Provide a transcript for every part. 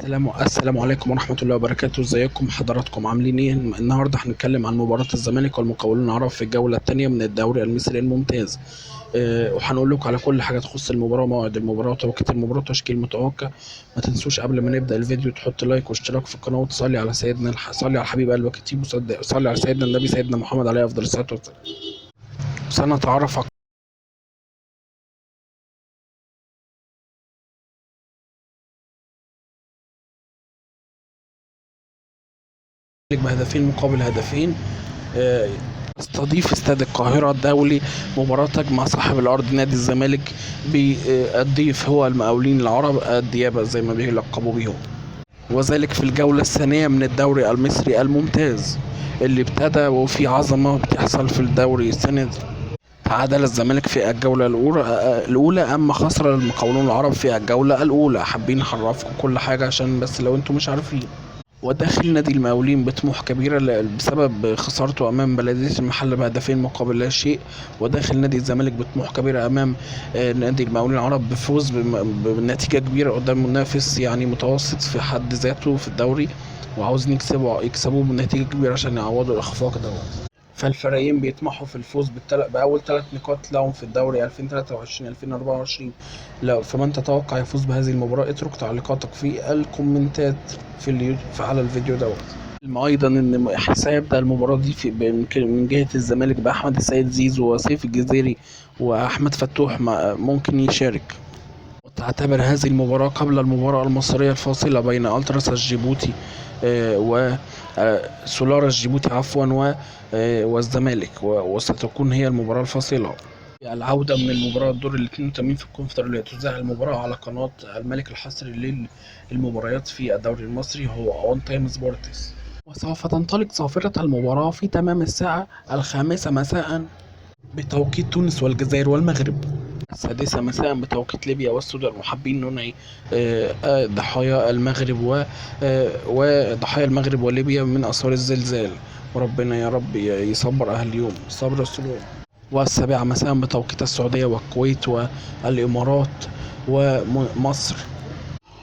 السلام عليكم ورحمة الله وبركاته. ازيكم حضراتكم عاملين ايه؟ النهارده هنتكلم عن مباراة الزمالك والمقاولون العرب في الجولة الثانية من الدوري المصري الممتاز. وهنقول لكم على كل حاجة تخص المباراة، موعد المباراة وتوقيت المباراة وتشكيل متوقع. ما تنسوش قبل ما نبدأ الفيديو تحط لايك واشتراك في القناة وتصلي على صلي على حبيب قلبك الكتيب وصلي على سيدنا النبي سيدنا محمد عليه أفضل الصلاة والسلام. سنتعرف بهدفين مقابل هدفين. آه، استضيف استاد القاهرة الدولي مباراة تجمع صاحب الأرض نادي الزمالك بالضيف هو المقاولين العرب الديابة زي ما بيلقبوا بيهم، وذلك في الجولة الثانية من الدوري المصري الممتاز اللي ابتدى وفي عظمة بتحصل في الدوري السنة دي. تعادل الزمالك في الجولة الأولى أما خسر المقاولون العرب في الجولة الأولى. حابين نعرفكم كل حاجة عشان بس لو انتم مش عارفين. وداخل نادي المقاولين بطموح كبيرة بسبب خسارته أمام بلدية المحلة بهدفين مقابل لا شيء. وداخل نادي الزمالك بطموح كبيرة أمام نادي المقاولين العرب بفوز بنتيجة كبيرة قدام منافس يعني متوسط في حد ذاته في الدوري، وعاوزين يكسبوه بنتيجة كبيرة عشان يعوضوا الإخفاق ده. فالفريقين بيطمحوا في الفوز بأول 3 نقاط لهم في الدوري 2023-2024. لو فمن تتوقع يفوز بهذه المباراة اترك تعليقاتك في الكومنتات على الفيديو دوت. ايضا ان سيبدا المباراه دي من جهه الزمالك باحمد السيد زيزو وسيف الجزيري واحمد فتوح ممكن يشارك. وتعتبر هذه المباراة قبل المباراة المصرية الفاصلة بين ألتراس الجيبوتي وسولار الجيبوتي عفوا والزمالك، وستكون هي المباراة الفاصلة. العودة من المباراة الدور ال 82 في الكونفدرالية تذاع المباراة على قناة الملك الحصري للمباريات في الدوري المصري هو أون تايم سبورتس. وسوف تنطلق صافرة المباراة في تمام الساعة 5 مساء بتوقيت تونس والجزائر والمغرب، 6 مساء بتوقيت ليبيا والسودان. وحابين ننعي ضحايا المغرب وضحايا المغرب وليبيا من آثار الزلزال، وربنا يا رب يصبر أهل اليوم صبر السلوم. والسابعة مساء بتوقيت السعودية والكويت والإمارات ومصر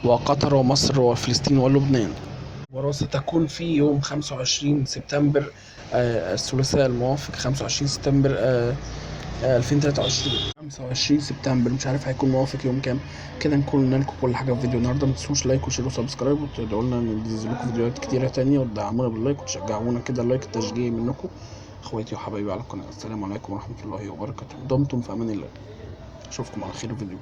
وقطر ومصر وفلسطين ولبنان. المباراة ستكون في يوم 25 سبتمبر الثلاثاء الموافق 25 سبتمبر 2023. 25 سبتمبر مش عارف هيكون موافق يوم كام. كده نكون قلنا لكم كل حاجه في فيديو النهارده. ما تنسوش لايك وشير وسبسكرايب وتدعوا لنا ننزل لكم فيديوهات كتيره تانية، وتدعمونا باللايك وتشجعونا كده. اللايك التشجيعي منكم اخواتي وحبايبي على القناه. السلام عليكم ورحمه الله وبركاته. دمتم في امان الله. اشوفكم على خير في فيديو